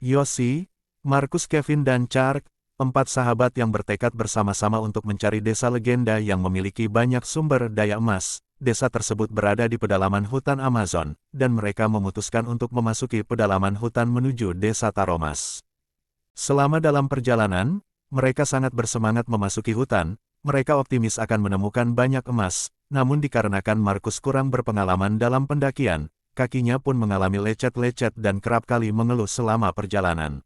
Yoshi, Marcus, Kevin, dan Chark, empat sahabat yang bertekad bersama-sama untuk mencari desa legenda yang memiliki banyak sumber daya emas. Desa tersebut berada di pedalaman hutan Amazon, dan mereka memutuskan untuk memasuki pedalaman hutan menuju desa Taromas. Selama dalam perjalanan, mereka sangat bersemangat memasuki hutan. Mereka optimis akan menemukan banyak emas, namun dikarenakan Marcus kurang berpengalaman dalam pendakian, kakinya pun mengalami lecet-lecet dan kerap kali mengeluh selama perjalanan.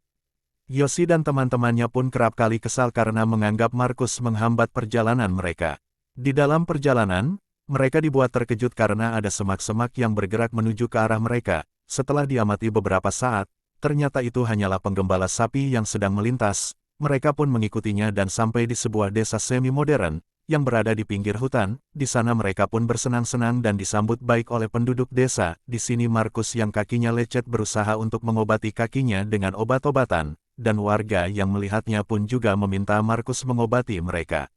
Yoshi dan teman-temannya pun kerap kali kesal karena menganggap Marcus menghambat perjalanan mereka. Di dalam perjalanan, mereka dibuat terkejut karena ada semak-semak yang bergerak menuju ke arah mereka. Setelah diamati beberapa saat, ternyata itu hanyalah penggembala sapi yang sedang melintas. Mereka pun mengikutinya dan sampai di sebuah desa semi-modern, yang berada di pinggir hutan. Di sana mereka pun bersenang-senang dan disambut baik oleh penduduk desa. Di sini Marcus yang kakinya lecet berusaha untuk mengobati kakinya dengan obat-obatan, dan warga yang melihatnya pun juga meminta Marcus mengobati mereka.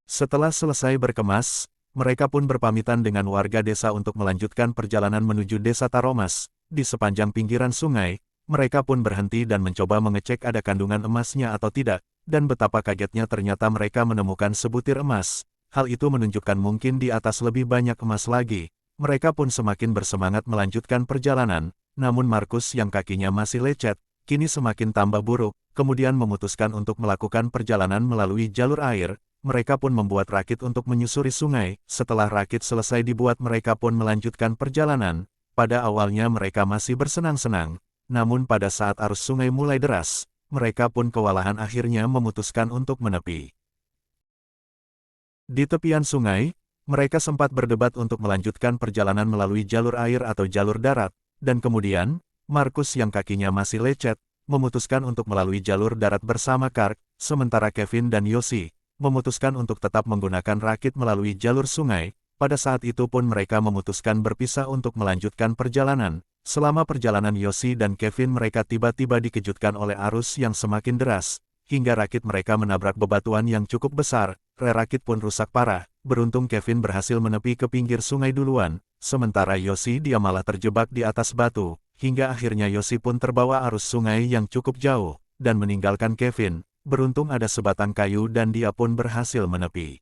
Setelah selesai berkemas, mereka pun berpamitan dengan warga desa untuk melanjutkan perjalanan menuju desa Taromas. Di sepanjang pinggiran sungai, mereka pun berhenti dan mencoba mengecek ada kandungan emasnya atau tidak, dan betapa kagetnya ternyata mereka menemukan sebutir emas. Hal itu menunjukkan mungkin di atas lebih banyak emas lagi. Mereka pun semakin bersemangat melanjutkan perjalanan, namun Marcus yang kakinya masih lecet, kini semakin tambah buruk, kemudian memutuskan untuk melakukan perjalanan melalui jalur air. Mereka pun membuat rakit untuk menyusuri sungai. Setelah rakit selesai dibuat, mereka pun melanjutkan perjalanan. Pada awalnya mereka masih bersenang-senang, namun pada saat arus sungai mulai deras, mereka pun kewalahan akhirnya memutuskan untuk menepi. Di tepian sungai, mereka sempat berdebat untuk melanjutkan perjalanan melalui jalur air atau jalur darat, dan kemudian, Marcus yang kakinya masih lecet, memutuskan untuk melalui jalur darat bersama Chark, sementara Kevin dan Yoshi memutuskan untuk tetap menggunakan rakit melalui jalur sungai. Pada saat itu pun mereka memutuskan berpisah untuk melanjutkan perjalanan. Selama perjalanan Yoshi dan Kevin mereka tiba-tiba dikejutkan oleh arus yang semakin deras, hingga rakit mereka menabrak bebatuan yang cukup besar. Rakit pun rusak parah. Beruntung Kevin berhasil menepi ke pinggir sungai duluan, sementara Yoshi dia malah terjebak di atas batu, hingga akhirnya Yoshi pun terbawa arus sungai yang cukup jauh, dan meninggalkan Kevin. Beruntung ada sebatang kayu dan dia pun berhasil menepi.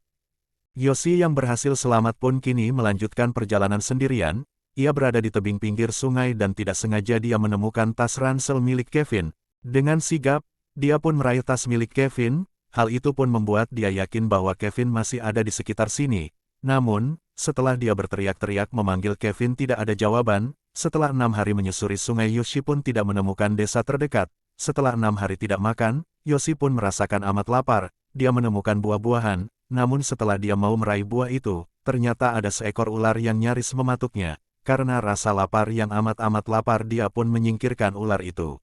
Yoshi yang berhasil selamat pun kini melanjutkan perjalanan sendirian. Ia berada di tebing pinggir sungai dan tidak sengaja dia menemukan tas ransel milik Kevin. Dengan sigap, dia pun meraih tas milik Kevin. Hal itu pun membuat dia yakin bahwa Kevin masih ada di sekitar sini. Namun, setelah dia berteriak-teriak memanggil Kevin tidak ada jawaban. Setelah 6 hari menyusuri sungai, Yoshi pun tidak menemukan desa terdekat. Setelah 6 hari tidak makan, Yoshi pun merasakan amat lapar. Dia menemukan buah-buahan, namun setelah dia mau meraih buah itu, ternyata ada seekor ular yang nyaris mematuknya. Karena rasa lapar yang amat-amat lapar, dia pun menyingkirkan ular itu.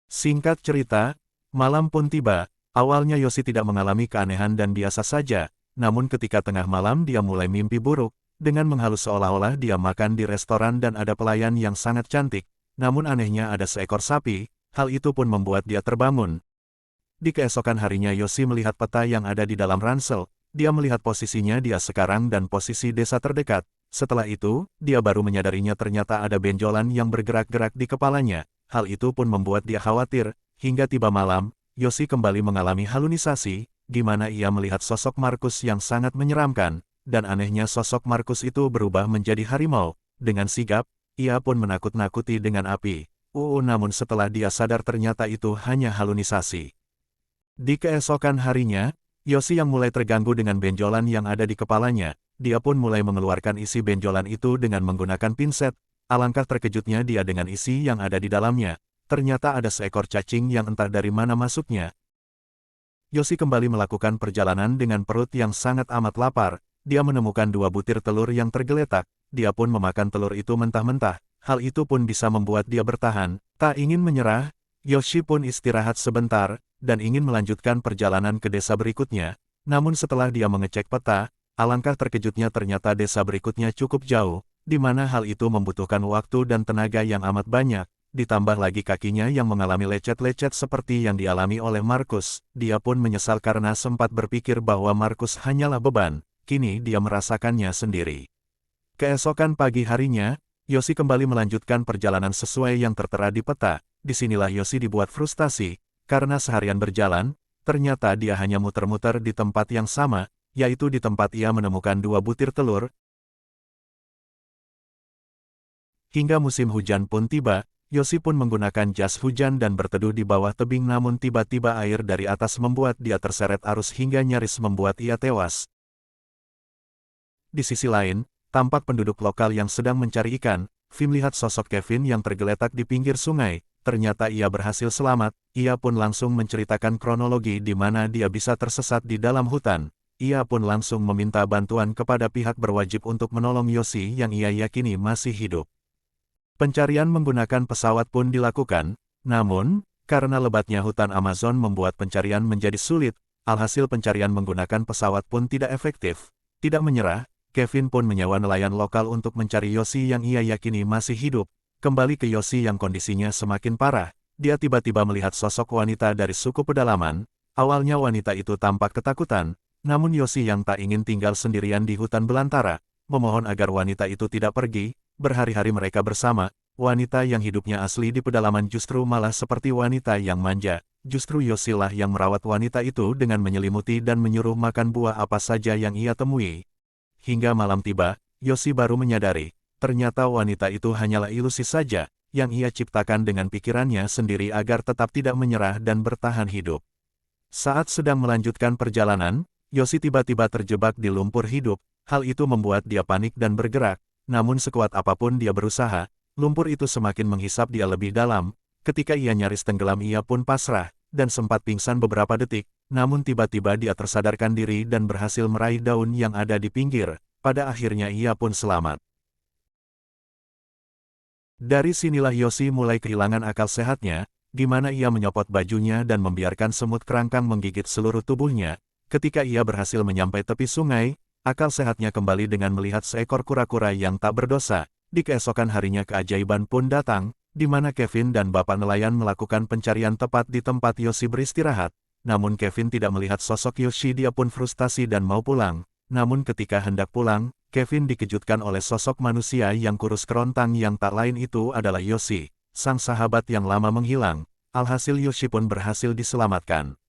Singkat cerita, malam pun tiba. Awalnya Yoshi tidak mengalami keanehan dan biasa saja, namun ketika tengah malam dia mulai mimpi buruk, dengan menghalus seolah-olah dia makan di restoran dan ada pelayan yang sangat cantik, namun anehnya ada seekor sapi. Hal itu pun membuat dia terbangun. Di keesokan harinya Yoshi melihat peta yang ada di dalam ransel. Dia melihat posisinya dia sekarang dan posisi desa terdekat. Setelah itu, dia baru menyadarinya ternyata ada benjolan yang bergerak-gerak di kepalanya. Hal itu pun membuat dia khawatir. Hingga tiba malam, Yoshi kembali mengalami halusinasi, di mana ia melihat sosok Marcus yang sangat menyeramkan. Dan anehnya sosok Marcus itu berubah menjadi harimau. Dengan sigap, ia pun menakut-nakuti dengan api. Namun setelah dia sadar ternyata itu hanya halusinasi. Di keesokan harinya, Yoshi yang mulai terganggu dengan benjolan yang ada di kepalanya, dia pun mulai mengeluarkan isi benjolan itu dengan menggunakan pinset. Alangkah terkejutnya dia dengan isi yang ada di dalamnya. Ternyata ada seekor cacing yang entah dari mana masuknya. Yoshi kembali melakukan perjalanan dengan perut yang sangat amat lapar. Dia menemukan 2 butir telur yang tergeletak. Dia pun memakan telur itu mentah-mentah. Hal itu pun bisa membuat dia bertahan. Tak ingin menyerah, Yoshi pun istirahat sebentar, dan ingin melanjutkan perjalanan ke desa berikutnya. Namun setelah dia mengecek peta, alangkah terkejutnya ternyata desa berikutnya cukup jauh, di mana hal itu membutuhkan waktu dan tenaga yang amat banyak. Ditambah lagi kakinya yang mengalami lecet-lecet seperti yang dialami oleh Marcus. Dia pun menyesal karena sempat berpikir bahwa Marcus hanyalah beban. Kini dia merasakannya sendiri. Keesokan pagi harinya, Yoshi kembali melanjutkan perjalanan sesuai yang tertera di peta. Disinilah Yoshi dibuat frustasi, karena seharian berjalan, ternyata dia hanya muter-muter di tempat yang sama, yaitu di tempat ia menemukan 2 butir telur. Hingga musim hujan pun tiba, Yoshi pun menggunakan jas hujan dan berteduh di bawah tebing, namun tiba-tiba air dari atas membuat dia terseret arus hingga nyaris membuat ia tewas. Di sisi lain, tampak penduduk lokal yang sedang mencari ikan. Vi melihat sosok Kevin yang tergeletak di pinggir sungai. Ternyata ia berhasil selamat. Ia pun langsung menceritakan kronologi di mana dia bisa tersesat di dalam hutan. Ia pun langsung meminta bantuan kepada pihak berwajib untuk menolong Yoshi yang ia yakini masih hidup. Pencarian menggunakan pesawat pun dilakukan, namun, karena lebatnya hutan Amazon membuat pencarian menjadi sulit, alhasil pencarian menggunakan pesawat pun tidak efektif. Tidak menyerah, Kevin pun menyewa nelayan lokal untuk mencari Yoshi yang ia yakini masih hidup. Kembali ke Yoshi yang kondisinya semakin parah, dia tiba-tiba melihat sosok wanita dari suku pedalaman. Awalnya wanita itu tampak ketakutan, namun Yoshi yang tak ingin tinggal sendirian di hutan belantara, memohon agar wanita itu tidak pergi. Berhari-hari mereka bersama, wanita yang hidupnya asli di pedalaman justru malah seperti wanita yang manja. Justru Yoshi lah yang merawat wanita itu dengan menyelimuti dan menyuruh makan buah apa saja yang ia temui. Hingga malam tiba, Yoshi baru menyadari, ternyata wanita itu hanyalah ilusi saja, yang ia ciptakan dengan pikirannya sendiri agar tetap tidak menyerah dan bertahan hidup. Saat sedang melanjutkan perjalanan, Yoshi tiba-tiba terjebak di lumpur hidup. Hal itu membuat dia panik dan bergerak, namun sekuat apapun dia berusaha, lumpur itu semakin menghisap dia lebih dalam. Ketika ia nyaris tenggelam, ia pun pasrah, dan sempat pingsan beberapa detik. Namun tiba-tiba dia tersadarkan diri dan berhasil meraih daun yang ada di pinggir. Pada akhirnya ia pun selamat. Dari sinilah Yoshi mulai kehilangan akal sehatnya, di mana ia menyopot bajunya dan membiarkan semut kerangkang menggigit seluruh tubuhnya. Ketika ia berhasil menyampai tepi sungai, akal sehatnya kembali dengan melihat seekor kura-kura yang tak berdosa. Di keesokan harinya keajaiban pun datang, di mana Kevin dan bapak nelayan melakukan pencarian tepat di tempat Yoshi beristirahat. Namun Kevin tidak melihat sosok Yoshi, dia pun frustasi dan mau pulang. Namun ketika hendak pulang, Kevin dikejutkan oleh sosok manusia yang kurus kerontang yang tak lain itu adalah Yoshi, sang sahabat yang lama menghilang. Alhasil Yoshi pun berhasil diselamatkan.